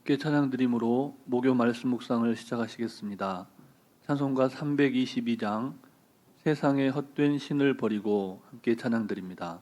함께 찬양 드림으로 목요 말씀 묵상을 시작하시겠습니다. 찬송가 322장 세상의 헛된 신을 버리고 함께 찬양 드립니다.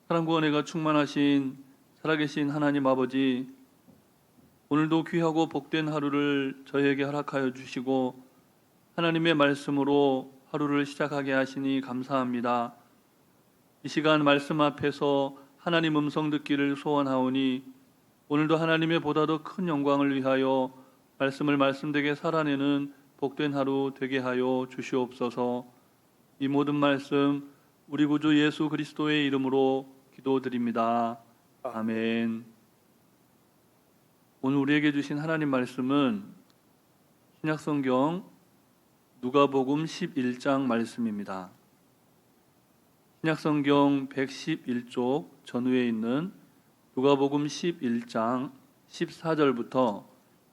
사랑과 은혜가 충만하신 살아계신 하나님 아버지, 오늘도 귀하고 복된 하루를 저희에게 허락하여 주시고 하나님의 말씀으로 하루를 시작하게 하시니 감사합니다. 이 시간 말씀 앞에서 하나님 음성 듣기를 소원하오니 오늘도 하나님의 보다 더 큰 영광을 위하여 말씀을 말씀되게 살아내는 복된 하루 되게 하여 주시옵소서. 이 모든 말씀 우리 구주 예수 그리스도의 이름으로 기도드립니다. 아멘. 오늘 우리에게 주신 하나님 말씀은 신약성경 누가복음 11장 말씀입니다. 신약성경 111쪽 전후에 있는 누가복음 11장 14절부터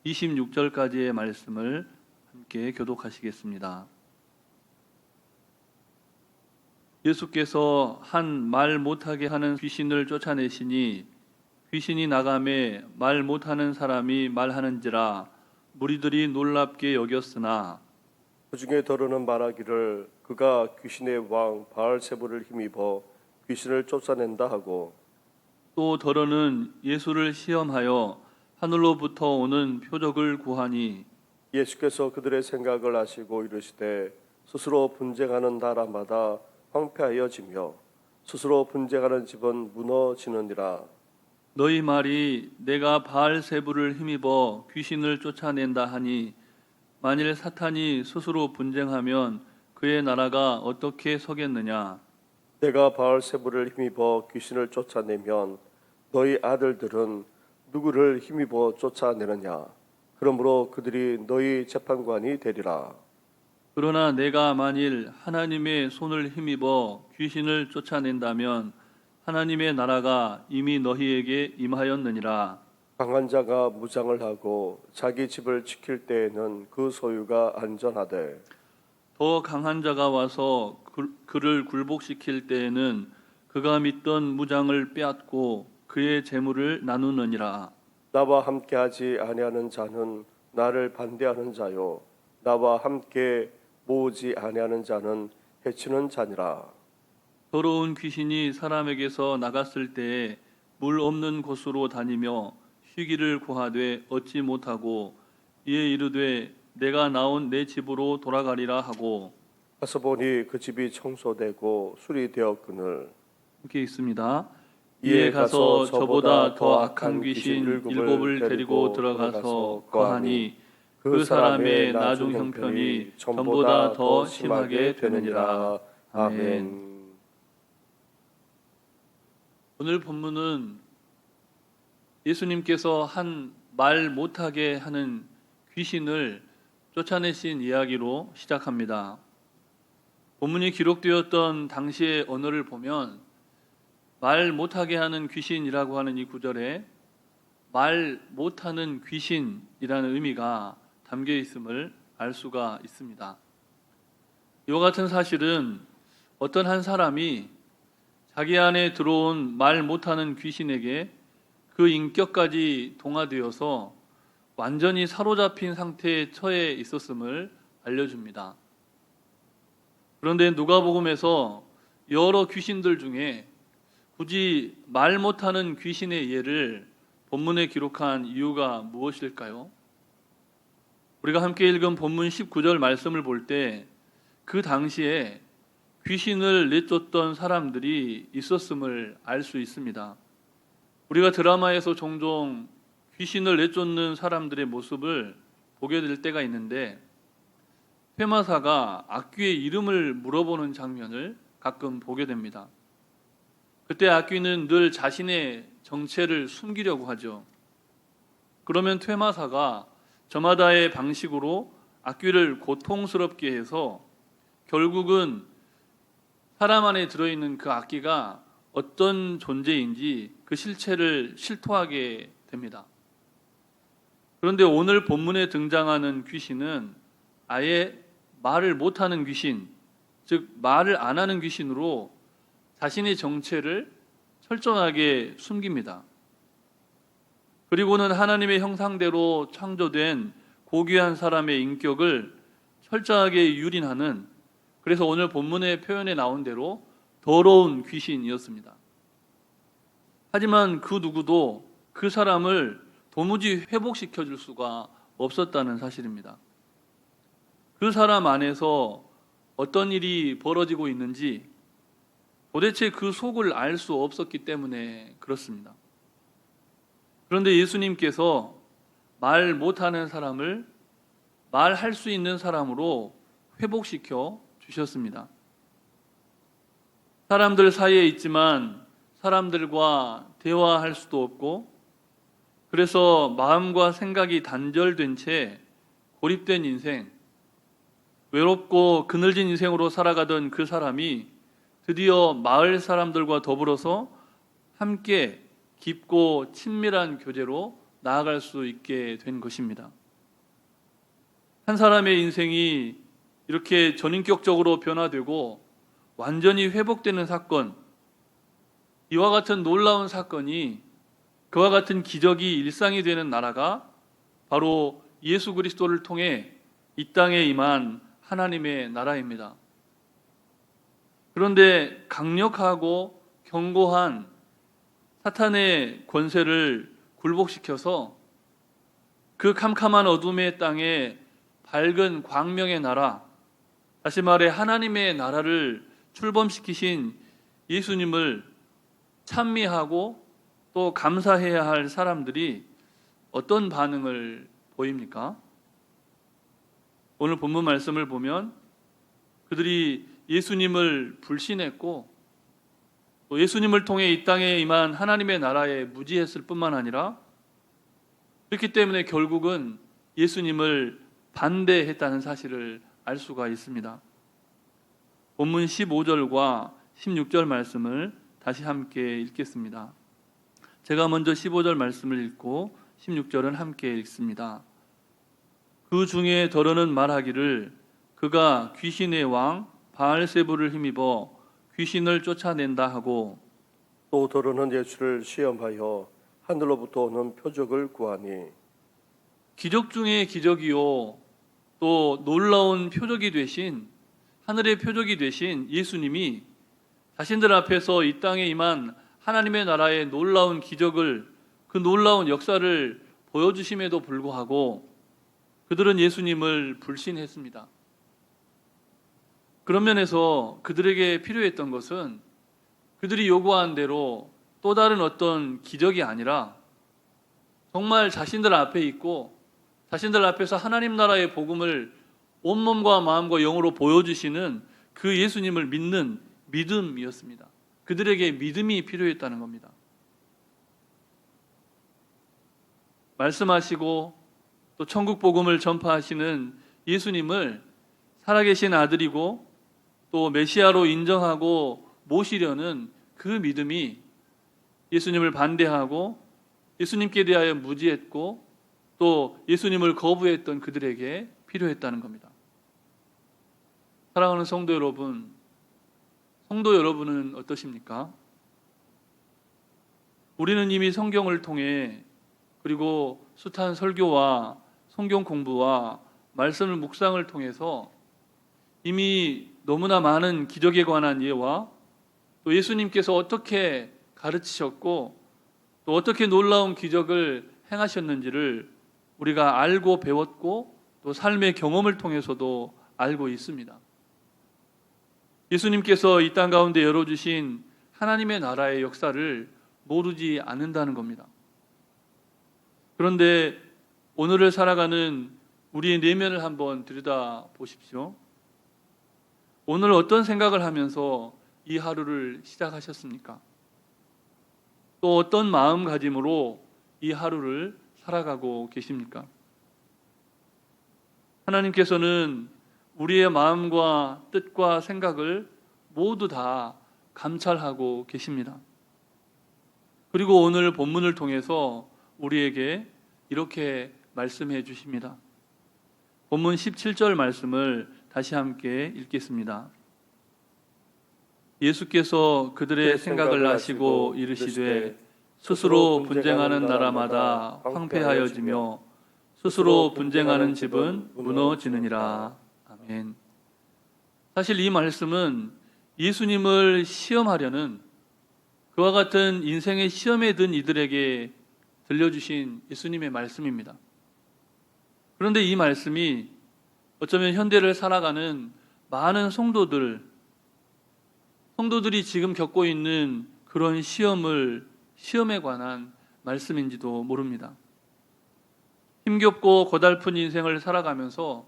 26절까지의 말씀을 함께 교독하시겠습니다. 예수께서 한 말 못하게 하는 귀신을 쫓아내시니 귀신이 나가매 말 못하는 사람이 말하는지라 무리들이 놀랍게 여겼으나 그 중에 더러는 말하기를 그가 귀신의 왕 바알세불을 힘입어 귀신을 쫓아낸다 하고, 또 더러는 예수를 시험하여 하늘로부터 오는 표적을 구하니 예수께서 그들의 생각을 아시고 이르시되 스스로 분쟁하는 나라마다 황폐하여지며 스스로 분쟁하는 집은 무너지느니라. 너희 말이 내가 바알세불을 힘입어 귀신을 쫓아낸다 하니 만일 사탄이 스스로 분쟁하면 그의 나라가 어떻게 서겠느냐. 내가 바알세불을 힘입어 귀신을 쫓아내면 너희 아들들은 누구를 힘입어 쫓아내느냐. 그러므로 그들이 너희 재판관이 되리라. 그러나 내가 만일 하나님의 손을 힘입어 귀신을 쫓아낸다면 하나님의 나라가 이미 너희에게 임하였느니라. 강한 자가 무장을 하고 자기 집을 지킬 때에는 그 소유가 안전하되, 더 강한 자가 와서 그를 굴복시킬 때에는 그가 믿던 무장을 빼앗고 그의 재물을 나누느니라. 나와 함께하지 아니하는 자는 나를 반대하는 자요 나와 함께 모으지 아니하는 자는 해치는 자니라. 더러운 귀신이 사람에게서 나갔을 때에 물 없는 곳으로 다니며 쉬기를 구하되 얻지 못하고 이에 이르되 내가 나온 내 집으로 돌아가리라 하고. 가서 보니 그 집이 청소되고 수리되었거늘 함께 있습니다. 이에 가서 저보다 더 악한 귀신 일곱을 데리고 들어가서 거하니 그 사람의 나중 형편이 전보다 더 심하게 되느니라. 아멘. 오늘 본문은 예수님께서 한 말 못하게 하는 귀신을 쫓아내신 이야기로 시작합니다. 본문이 기록되었던 당시의 언어를 보면 말 못하게 하는 귀신이라고 하는 이 구절에 말 못하는 귀신이라는 의미가 담겨 있음을 알 수가 있습니다. 이와 같은 사실은 어떤 한 사람이 자기 안에 들어온 말 못하는 귀신에게 그 인격까지 동화되어서 완전히 사로잡힌 상태에 처해 있었음을 알려줍니다. 그런데 누가복음에서 여러 귀신들 중에 굳이 말 못하는 귀신의 예를 본문에 기록한 이유가 무엇일까요? 우리가 함께 읽은 본문 19절 말씀을 볼 때 그 당시에 귀신을 내쫓던 사람들이 있었음을 알 수 있습니다. 우리가 드라마에서 종종 귀신을 내쫓는 사람들의 모습을 보게 될 때가 있는데 퇴마사가 악귀의 이름을 물어보는 장면을 가끔 보게 됩니다. 그때 악귀는 늘 자신의 정체를 숨기려고 하죠. 그러면 퇴마사가 저마다의 방식으로 악귀를 고통스럽게 해서 결국은 사람 안에 들어있는 그 악귀가 어떤 존재인지 그 실체를 실토하게 됩니다. 그런데 오늘 본문에 등장하는 귀신은 아예 말을 못하는 귀신, 즉 말을 안 하는 귀신으로 자신의 정체를 철저하게 숨깁니다. 그리고는 하나님의 형상대로 창조된 고귀한 사람의 인격을 철저하게 유린하는, 그래서 오늘 본문의 표현에 나온 대로 더러운 귀신이었습니다. 하지만 그 누구도 그 사람을 도무지 회복시켜 줄 수가 없었다는 사실입니다. 그 사람 안에서 어떤 일이 벌어지고 있는지 도대체 그 속을 알 수 없었기 때문에 그렇습니다. 그런데 예수님께서 말 못하는 사람을 말할 수 있는 사람으로 회복시켜 주셨습니다. 사람들 사이에 있지만 사람들과 대화할 수도 없고, 그래서 마음과 생각이 단절된 채 고립된 인생, 외롭고 그늘진 인생으로 살아가던 그 사람이 드디어 마을 사람들과 더불어서 함께 깊고 친밀한 교제로 나아갈 수 있게 된 것입니다. 한 사람의 인생이 이렇게 전인격적으로 변화되고 완전히 회복되는 사건, 이와 같은 놀라운 사건이, 그와 같은 기적이 일상이 되는 나라가 바로 예수 그리스도를 통해 이 땅에 임한 하나님의 나라입니다. 그런데 강력하고 견고한 사탄의 권세를 굴복시켜서 그 캄캄한 어둠의 땅에 밝은 광명의 나라, 다시 말해 하나님의 나라를 출범시키신 예수님을 찬미하고 또 감사해야 할 사람들이 어떤 반응을 보입니까? 오늘 본문 말씀을 보면 그들이 예수님을 불신했고 또 예수님을 통해 이 땅에 임한 하나님의 나라에 무지했을 뿐만 아니라 그렇기 때문에 결국은 예수님을 반대했다는 사실을 알 수가 있습니다. 본문 15절과 16절 말씀을 다시 함께 읽겠습니다. 제가 먼저 15절 말씀을 읽고 16절은 함께 읽습니다. 그 중에 더러는 말하기를 그가 귀신의 왕 바알세불을 힘입어 귀신을 쫓아낸다 하고, 또 더러는 예수를 시험하여 하늘로부터 오는 표적을 구하니 기적 중에 기적이요 또 놀라운 표적이 되신 하늘의 표적이 되신 예수님이 자신들 앞에서 이 땅에 임한 하나님의 나라의 놀라운 기적을 그 놀라운 역사를 보여주심에도 불구하고 그들은 예수님을 불신했습니다. 그런 면에서 그들에게 필요했던 것은 그들이 요구한 대로 또 다른 어떤 기적이 아니라 정말 자신들 앞에 있고 자신들 앞에서 하나님 나라의 복음을 온몸과 마음과 영으로 보여주시는 그 예수님을 믿는 믿음이었습니다. 그들에게 믿음이 필요했다는 겁니다. 말씀하시고 또 천국 복음을 전파하시는 예수님을 살아계신 아들이고 또 메시아로 인정하고 모시려는 그 믿음이 예수님을 반대하고 예수님께 대하여 무지했고 또 예수님을 거부했던 그들에게 필요했다는 겁니다. 사랑하는 성도 여러분, 성도 여러분은 어떠십니까? 우리는 이미 성경을 통해 그리고 숱한 설교와 성경 공부와 말씀을 묵상을 통해서 이미 너무나 많은 기적에 관한 예와 또 예수님께서 어떻게 가르치셨고 또 어떻게 놀라운 기적을 행하셨는지를 우리가 알고 배웠고 또 삶의 경험을 통해서도 알고 있습니다. 예수님께서 이 땅 가운데 열어주신 하나님의 나라의 역사를 모르지 않는다는 겁니다. 그런데 오늘을 살아가는 우리의 내면을 한번 들여다 보십시오. 오늘 어떤 생각을 하면서 이 하루를 시작하셨습니까? 또 어떤 마음가짐으로 이 하루를 살아가고 계십니까? 하나님께서는 우리의 마음과 뜻과 생각을 모두 다 감찰하고 계십니다. 그리고 오늘 본문을 통해서 우리에게 이렇게 말씀해 주십니다. 본문 17절 말씀을 다시 함께 읽겠습니다. 예수께서 그들의 생각을 아시고 이르시되 스스로 분쟁하는 나라마다 황폐하여지며 스스로 분쟁하는 집은 무너지느니라. 아멘. 사실 이 말씀은 예수님을 시험하려는 그와 같은 인생의 시험에 든 이들에게 들려주신 예수님의 말씀입니다. 그런데 이 말씀이 어쩌면 현대를 살아가는 많은 성도들이 지금 겪고 있는 그런 시험에 관한 말씀인지도 모릅니다. 힘겹고 고달픈 인생을 살아가면서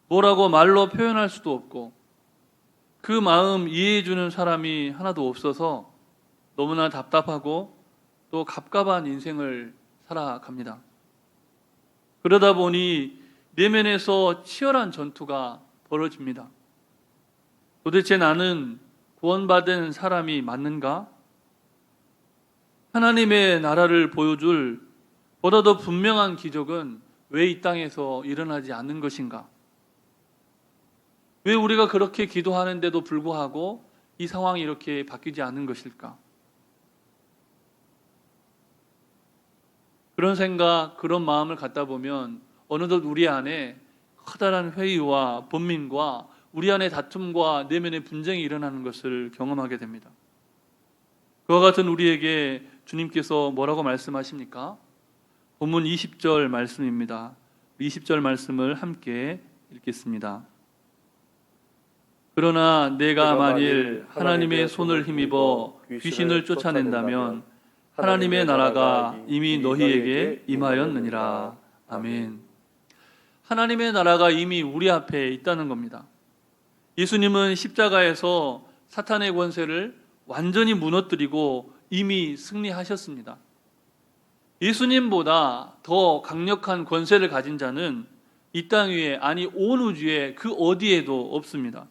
뭐라고 말로 표현할 수도 없고 그 마음 이해해 주는 사람이 하나도 없어서 너무나 답답하고 또 갑갑한 인생을 살아갑니다. 그러다 보니 내면에서 치열한 전투가 벌어집니다. 도대체 나는 구원받은 사람이 맞는가? 하나님의 나라를 보여줄 보다 더 분명한 기적은 왜 이 땅에서 일어나지 않는 것인가? 왜 우리가 그렇게 기도하는데도 불구하고 이 상황이 이렇게 바뀌지 않는 것일까? 그런 생각, 그런 마음을 갖다 보면 어느덧 우리 안에 커다란 회의와 번민과 우리 안에 다툼과 내면의 분쟁이 일어나는 것을 경험하게 됩니다. 그와 같은 우리에게 주님께서 뭐라고 말씀하십니까? 본문 20절 말씀입니다. 20절 말씀을 함께 읽겠습니다. 그러나 내가 만일 하나님의 손을 힘입어 귀신을 쫓아낸다면 하나님의 나라가 이미 너희에게 임하였느니라. 아멘. 하나님의 나라가 이미 우리 앞에 있다는 겁니다. 예수님은 십자가에서 사탄의 권세를 완전히 무너뜨리고 이미 승리하셨습니다. 예수님보다 더 강력한 권세를 가진 자는 이 땅 위에, 아니 온 우주에 그 어디에도 없습니다.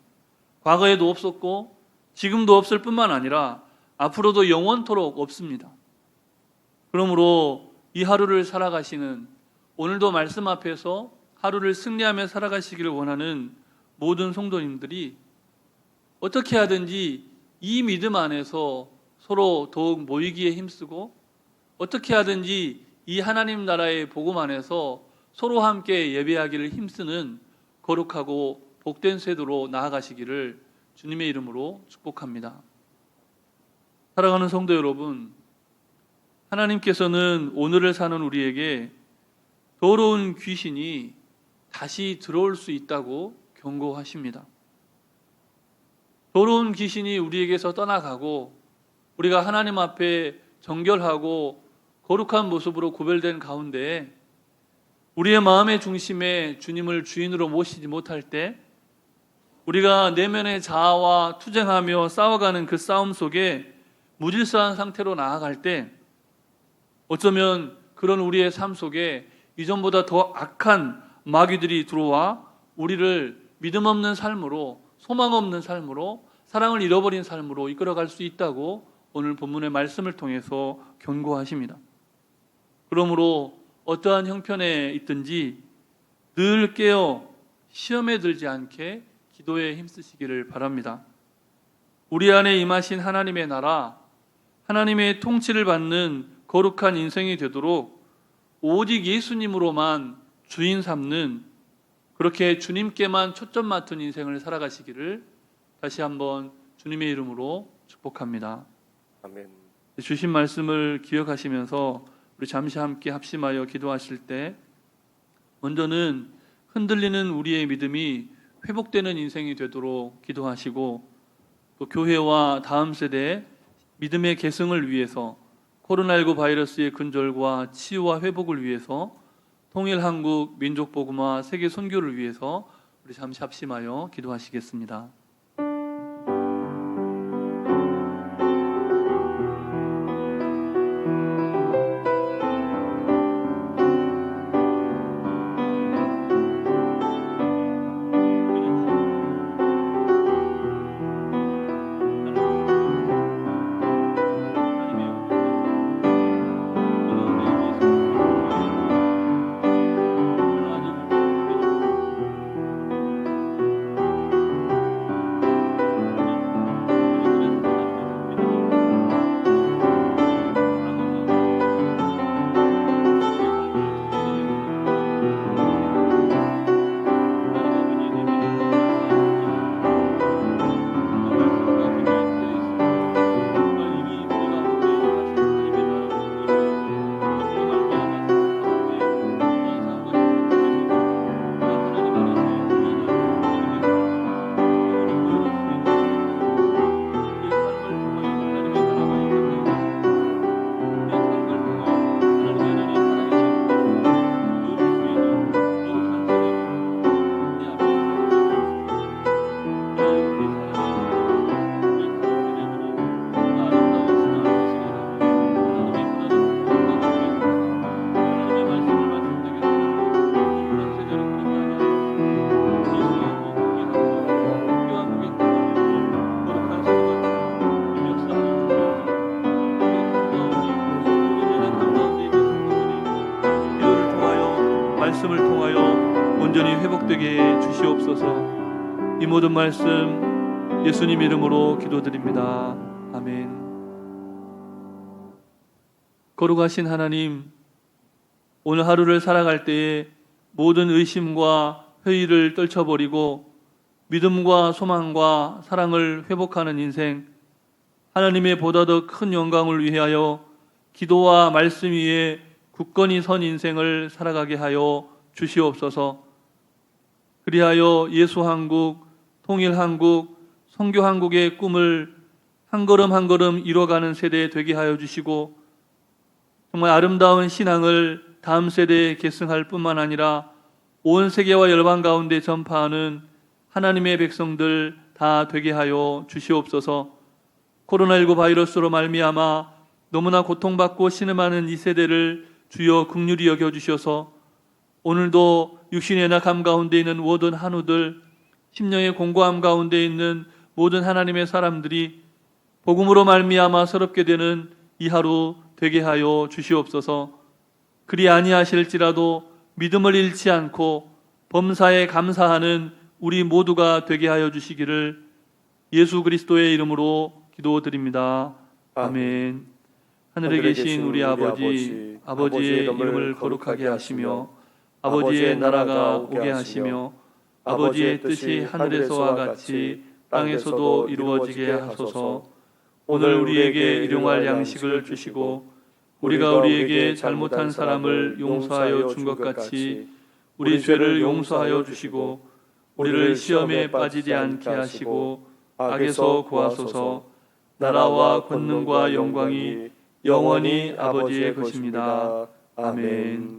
과거에도 없었고 지금도 없을 뿐만 아니라 앞으로도 영원토록 없습니다. 그러므로 이 하루를 살아가시는, 오늘도 말씀 앞에서 하루를 승리하며 살아가시기를 원하는 모든 성도님들이 어떻게 하든지 이 믿음 안에서 서로 더욱 모이기에 힘쓰고 어떻게 하든지 이 하나님 나라의 복음 안에서 서로 함께 예배하기를 힘쓰는 거룩하고 복된 세도로 나아가시기를 주님의 이름으로 축복합니다. 사랑하는 성도 여러분, 하나님께서는 오늘을 사는 우리에게 더러운 귀신이 다시 들어올 수 있다고 경고하십니다. 더러운 귀신이 우리에게서 떠나가고 우리가 하나님 앞에 정결하고 거룩한 모습으로 구별된 가운데 우리의 마음의 중심에 주님을 주인으로 모시지 못할 때 우리가 내면의 자아와 투쟁하며 싸워가는 그 싸움 속에 무질서한 상태로 나아갈 때 어쩌면 그런 우리의 삶 속에 이전보다 더 악한 마귀들이 들어와 우리를 믿음 없는 삶으로, 소망 없는 삶으로, 사랑을 잃어버린 삶으로 이끌어갈 수 있다고 오늘 본문의 말씀을 통해서 경고하십니다. 그러므로 어떠한 형편에 있든지 늘 깨어 시험에 들지 않게 기도에 힘쓰시기를 바랍니다. 우리 안에 임하신 하나님의 나라, 하나님의 통치를 받는 거룩한 인생이 되도록 오직 예수님으로만 주인 삼는, 그렇게 주님께만 초점 맞춘 인생을 살아가시기를 다시 한번 주님의 이름으로 축복합니다. 아멘. 주신 말씀을 기억하시면서 우리 잠시 함께 합심하여 기도하실 때 먼저는 흔들리는 우리의 믿음이 회복되는 인생이 되도록 기도하시고, 또 교회와 다음 세대 믿음의 계승을 위해서 코로나19 바이러스의 근절과 치유와 회복을 위해서 통일 한국 민족 복음화 세계 선교를 위해서 우리 잠시 합심하여 기도하시겠습니다. 말씀을 통하여 온전히 회복되게 주시옵소서. 이 모든 말씀 예수님 이름으로 기도드립니다. 아멘. 거룩하신 하나님, 오늘 하루를 살아갈 때에 모든 의심과 회의를 떨쳐버리고 믿음과 소망과 사랑을 회복하는 인생, 하나님의 보다 더 큰 영광을 위하여 기도와 말씀 위에 굳건히 선 인생을 살아가게 하여 주시옵소서. 그리하여 예수 한국, 통일 한국, 선교 한국의 꿈을 한 걸음 한 걸음 이뤄가는 세대 되게 하여 주시고, 정말 아름다운 신앙을 다음 세대에 계승할 뿐만 아니라 온 세계와 열방 가운데 전파하는 하나님의 백성들 다 되게 하여 주시옵소서. 코로나19 바이러스로 말미암아 너무나 고통받고 신음하는 이 세대를 주여 긍휼히 여겨주셔서 오늘도 육신의 낙함 가운데 있는 모든 한우들, 심령의 공고함 가운데 있는 모든 하나님의 사람들이 복음으로 말미암아 새롭게 되는 이 하루 되게 하여 주시옵소서. 그리 아니하실지라도 믿음을 잃지 않고 범사에 감사하는 우리 모두가 되게 하여 주시기를 예수 그리스도의 이름으로 기도드립니다. 아멘. 하늘에 계신 우리 아버지, 아버지의 이름을 거룩하게 하시며 아버지의 나라가 오게 하시며 아버지의 뜻이 하늘에서와 같이 땅에서도 이루어지게 하소서. 오늘 우리에게 일용할 양식을 주시고 우리가 우리에게 잘못한 사람을 용서하여 준 것 같이 우리 죄를 용서하여 주시고 우리를 시험에 빠지지 않게 하시고 악에서 구하소서. 나라와 권능과 영광이 영원히 아버지의 것입니다. 아멘.